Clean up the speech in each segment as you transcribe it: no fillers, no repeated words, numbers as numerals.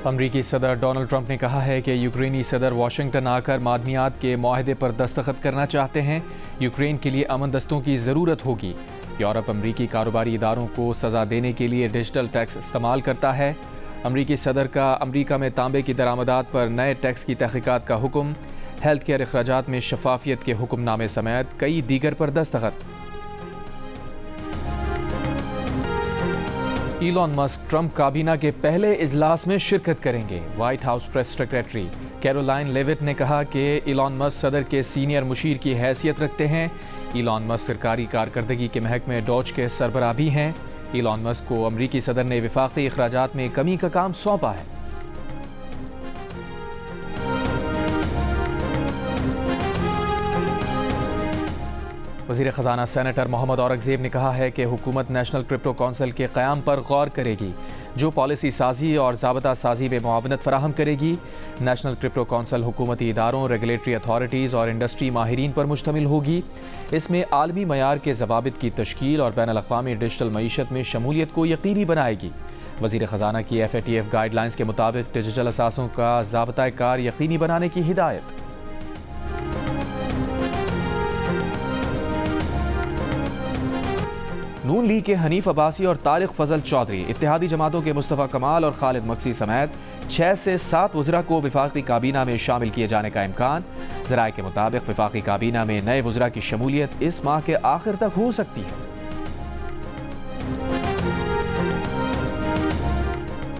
अमरीकी सदर Donald Trump ने कहा है कि यूक्रेनी सदर वाशिंगटन आकर मादनियात के माहदे पर दस्तखत करना चाहते हैं। यूक्रेन के लिए अमन दस्तों की ज़रूरत होगी। यूरोप अमरीकी कारोबारी इदारों को सज़ा देने के लिए डिजिटल टैक्स इस्तेमाल करता है। अमरीकी सदर का अमरीका में तांबे की दरामदात पर नए टैक्स की तहकीकात का हुक्म। हेल्थ केयर अखराजात में शफाफियत के हुक्मनामे समेत कई दीगर पर दस्तखत। इलॉन मस्क ट्रंप काबीना के पहले इजलास में शिरकत करेंगे। White House press secretary Karoline Leavitt ने कहा कि इलॉन मस्क सदर के सीनियर मुशीर की हैसियत रखते हैं। इलॉन मस्क सरकारी कारकर्दगी के महकमे डॉज के सरबराह भी हैं। इलॉन मस्क को अमरीकी सदर ने वफाकी अखराजात में कमी का काम सौंपा है। वज़ीर ख़जाना सेनेटर मोहम्मद औरंगज़ेब ने कहा है कि हुकूमत नेशनल क्रिप्टो काउंसिल के क़याम पर गौर करेगी, जो पॉलिसी साजी और ज़ाबता साजी में मुआवनत फराहम करेगी। नेशनल क्रिप्टो काउंसिल हुकूमती इदारों, रेगुलेटरी अथॉरिटीज़ और इंडस्ट्री माहिरीन पर मुश्तमिल होगी। इसमें आलमी मयार के ज़वाबित की तश्कील और बैनुल अक़वामी डिजिटल मईशत में शमूलियत को यकीनी बनाएगी। वज़ीर ख़जाना की FATF गाइडलाइंस के मुताबिक डिजिटल असासों का ज़ाबता कार यकीनी बनाने की हिदायत। नून लीग के हनीफ अब्बासी और तारिक फजल चौधरी, इत्तेहादी जमातों के मुस्तफ़ा कमाल और खालिद मक्सी समेत 6 से 7 वज़रा को वफाकी काबीना में शामिल किए जाने का इम्कान। ज़राए के मुताबिक वफाकी काबीना में नए वज़रा की शमूलियत इस माह के आखिर तक हो सकती है।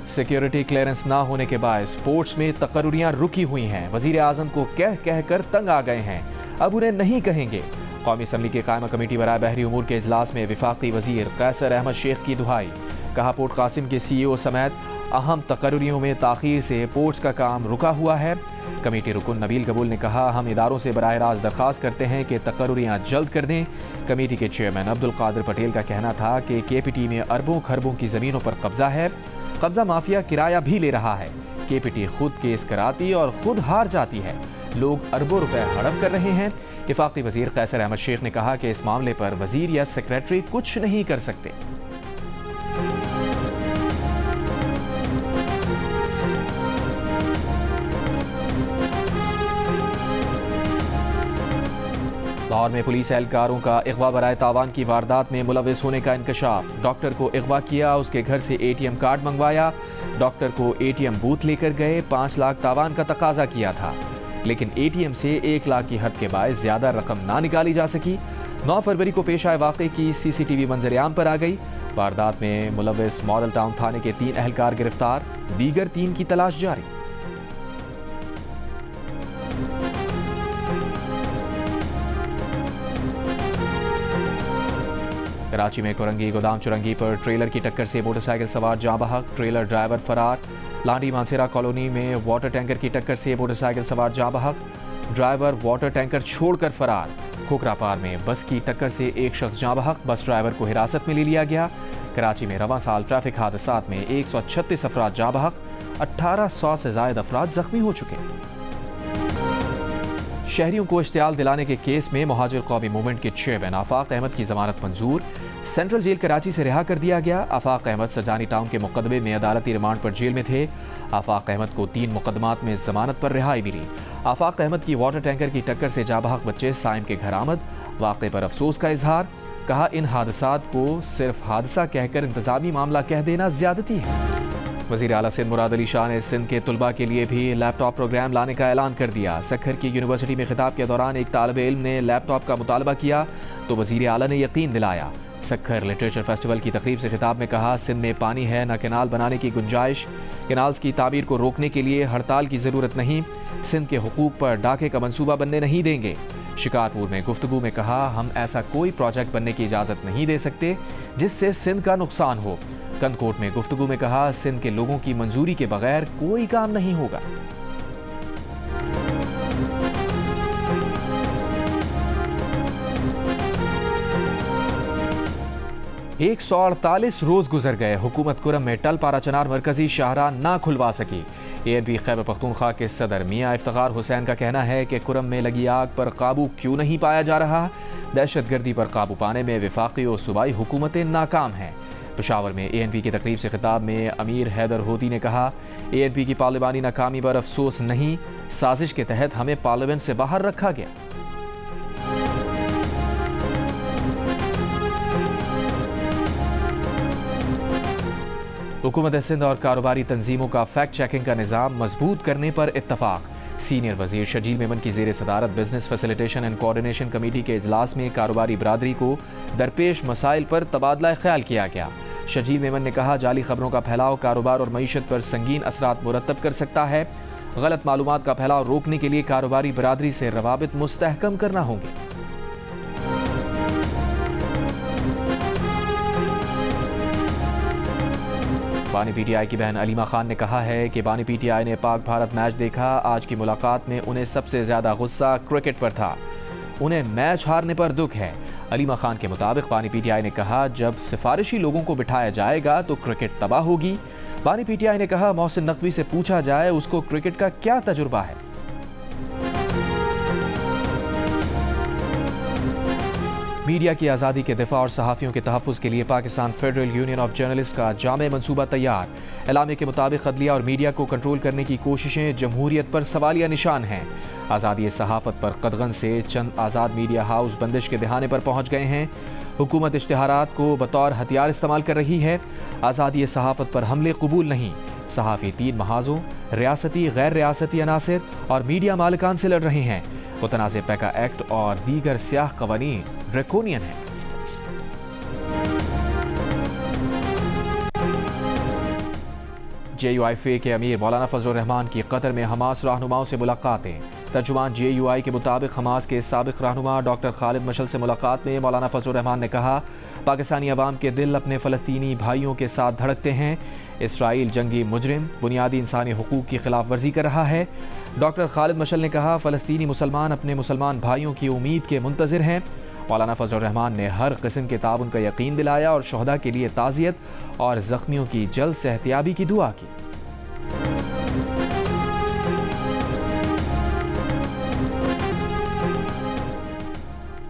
सिक्योरिटी क्लियरेंस ना होने के बायस स्पोर्ट्स में तकर्रुरियां रुकी हुई हैं। वज़ीर आज़म को कह कह कर तंग आ गए हैं, अब उन्हें नहीं कहेंगे। कौमी असम्बली की कायमा कमेटी बराए बहरी उमूर के इजलास में वफाकी वज़ीर कैसर अहमद शेख की दुहाई। कहा पोर्ट कासिम के CEO समेत अहम तकर्रुरियों में ताख़ीर से पोर्ट्स का काम रुका हुआ है। कमेटी रुकन नबील कबूल ने कहा, हम इदारों से बराह रास्त दरख्वास्त करते हैं कि तकर्रुरियाँ जल्द कर दें। कमेटी के चेयरमैन अब्दुल कादिर पटेल का कहना था कि KPT में अरबों खरबों की ज़मीनों पर कब्जा है। कब्जा माफिया किराया भी ले रहा है। KPT खुद केस कराती और खुद हार जाती है। लोग अरबों रुपए हड़प कर रहे हैं। वफाकी वज़ीर कैसर अहमद शेख ने कहा कि इस मामले पर वज़ीर या सेक्रेटरी कुछ नहीं कर सकते। लाहौर में पुलिस एहलकारों का अगवा बराए तावान की वारदात में मुलविस होने का इंकशाफ। डॉक्टर को अगवा किया, उसके घर से ATM कार्ड मंगवाया। डॉक्टर को ATM बूथ लेकर गए, 5 लाख तावान का तकाजा किया था, लेकिन ATM से 1 लाख की हद के बायस ज़्यादा रकम ना निकाली जा सकी। 9 फरवरी को पेश आए वाक़े की CCTV मंजर-ए-आम पर आ गई। वारदात में मुलविस मॉडल टाउन थाने के 3 एहलकार गिरफ्तार, दीगर 3 की तलाश जारी। कराची में कोरंगी गोदाम चुरंगी पर ट्रेलर की टक्कर से मोटरसाइकिल सवार जाँ बहक, ट्रेलर ड्राइवर फरार। लांडी मानसेरा कॉलोनी में वाटर टैंकर की टक्कर से मोटरसाइकिल सवार जाँ बहक, ड्राइवर वाटर टैंकर छोड़कर फरार। खोखरापार में बस की टक्कर से एक शख्स जाँ बहक, बस ड्राइवर को हिरासत में ले लिया गया। कराची में रवां साल ट्रैफिक हादसात में 136 अफराद जाँ बहक, 1800 से ज़ायद अफराद जख्मी हो चुके। शहरियों को इश्तियाल दिलाने के केस में मुहाजिर कौमी मूवमेंट के चेयरमैन आफाक अहमद की जमानत मंजूर। सेंट्रल जेल कराची से रिहा कर दिया गया। आफाक अहमद सजानी टाउन के मुकदमे में अदालती रिमांड पर जेल में थे। आफाक अहमद को 3 मुकदमात में जमानत पर रिहाई मिली। आफाक अहमद की वाटर टैंकर की टक्कर से जाबहक बच्चे साइम के घर आमद। वाक़े पर अफसोस का इजहार। कहा, इन हादसात को सिर्फ हादसा कहकर इंतजामी मामला कह देना ज्यादती है। वज़ीर आला सिंध मुराद अली शाह ने सिंध के तुलबा के लिए भी लैपटॉप प्रोग्राम लाने का ऐलान कर दिया। सक्खर की यूनिवर्सिटी में खिताब के दौरान एक तालिब इल्म ने लैपटॉप का मुतालबा किया तो वज़ीर आला ने यकीन दिलाया। सक्खर लिटरेचर फेस्टिवल की तकरीब से खिताब में कहा, सिंध में पानी है, न कैनाल बनाने की गुंजाइश। कैनाल्स की तामीर को रोकने के लिए हड़ताल की ज़रूरत नहीं। सिंध के हुकूक पर डाके का मंसूबा बनने नहीं देंगे। शिकारपुर में गुफ्तगू में कहा, हम ऐसा कोई प्रोजेक्ट बनने की इजाज़त नहीं दे सकते जिससे सिंध का नुकसान हो। कंदकोट में गुफ्तगू में कहा, सिंध के लोगों की मंजूरी के बगैर कोई काम नहीं होगा। एक 148 रोज गुजर गए, हुकूमत कुरम में टल पारा चनार मरकजी शाहराह ना खुलवा सकी। ANP खैबर पख्तूनख्वा के सदर मियाँ इफ्तिखार हुसैन का कहना है कि कुरम में लगी आग पर काबू क्यों नहीं पाया जा रहा। दहशतगर्दी पर काबू पाने में वफाकी और सूबाई हुकूमतें नाकाम हैं। पेशावर में ANP की तकरीब से खिताब में अमीर हैदर होती ने कहा, ANP की पार्लिमानी नाकामी पर अफसोस नहीं, साजिश के तहत हमें पार्लियामेंट से बाहर रखा गया। हुकूमत सिंध और कारोबारी तंजीमों का फैक्ट चेकिंग का निज़ाम मजबूत करने पर इत्तफाक। सीनियर वजीर शजील मेमन की ज़ेर सदारत business facilitation and coordination committee के इजलास में कारोबारी बरादरी को दरपेश मसाइल पर तबादला ख्याल किया गया। शजील मेमन ने कहा, जाली खबरों का फैलाव कारोबार और मईशत पर संगीन असरात मुरतब कर सकता है। गलत मालूमात का फैलाव रोकने के लिए कारोबारी बरादरी से रवाबित मुस्तहकम करना होंगे। बानी PTI की बहन अलीमा खान ने कहा है कि बानी PTI ने पाक भारत मैच देखा। आज की मुलाकात में उन्हें सबसे ज्यादा गुस्सा क्रिकेट पर था। उन्हें मैच हारने पर दुख है। अलीमा खान के मुताबिक बानी PTI ने कहा, जब सिफारिशी लोगों को बिठाया जाएगा तो क्रिकेट तबाह होगी। बानी PTI ने कहा, मोहसिन नकवी से पूछा जाए उसको क्रिकेट का क्या तजुर्बा है। मीडिया की आज़ादी के दिफा और सहाफ़ियों के तहफ़्फ़ुज़ के लिए Pakistan federal union of journalist का जामे मनसूबा तैयार। एलामे के मुताबिक अदलिया और मीडिया को कंट्रोल करने की कोशिशें जमहूरियत पर सवालिया निशान हैं। आज़ादी सहाफ़त पर कदगन से चंद आज़ाद मीडिया हाउस बंदिश के दहाने पर पहुँच गए हैं। हुकूमत इश्तिहारात को बतौर हथियार इस्तेमाल कर रही है। आज़ादी सहाफ़त पर हमले कबूल नहीं। सहाफ़ी 3 महाजों, रियासती, गैर रियासती अनासिर और मीडिया मालिकान से लड़ रहे हैं। मुतनाज़ पैका एक्ट और दीगर स्याह कवानीन ड्रैकोनियन है। JUI के अमीर मौलाना फजलुर रहमान की कतर में हमास रहनुमाओं से मुलाकातें। तर्जुमान JUI के मुताबिक हमास के साबिक रहनुमा डॉक्टर खालिद मशल से मुलाकात में मौलाना फजलुर रहमान ने कहा, पाकिस्तानी अवाम के दिल अपने फ़लस्तीनी भाइयों के साथ धड़कते हैं। इसराइल जंगी मुजरिम बुनियादी इंसानी हुकूक की खिलाफ वर्जी कर रहा है। डॉक्टर खालिद मशल ने कहा, फ़लस्तीनी मुसलमान अपने मुसलमान भाइयों की उम्मीद के मुंतज़िर हैं। मौलाना फजलुर रहमान ने हर किस्म के ताउन का यकीन दिलाया और शहदा के लिए ताज़ियत और ज़ख्मियों की जल्द सेहतियाबी की दुआ की।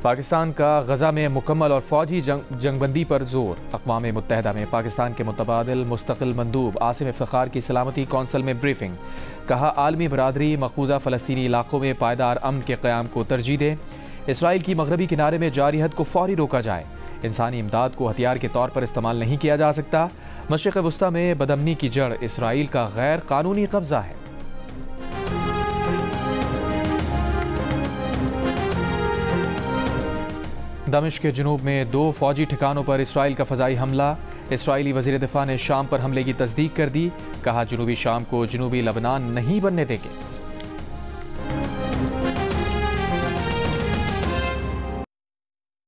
पाकिस्तान का गजा में मुकम्मल और फौजी जंगबंदी पर जोर। अक़वाम मुत्तहिदा में पाकिस्तान के मुतबादिल मुस्तकिल मंदूब आसिम इफ्तिखार की सलामती कौंसल में ब्रीफिंग। कहा, आलमी बरादरी मकबूजा फ़लस्तीनी इलाकों में पायदार अमन के क़याम को तरजीह दे। इसराइल की मगरबी किनारे में जारी हद को फौरी रोका जाए। इंसानी इमदाद को हथियार के तौर पर इस्तेमाल नहीं किया जा सकता। मशरिक़ वस्ता में बदअमनी की जड़ इसराइल का गैर कानूनी कब्जा है। दमिश्क के जुनूब में 2 फौजी ठिकानों पर इसराइल का फ़ज़ाई हमला। इसराइली वज़ीर दिफ़ा ने शाम पर हमले की तस्दीक कर दी। कहा, जनूबी शाम को जनूबी लबनान नहीं बनने देंगे।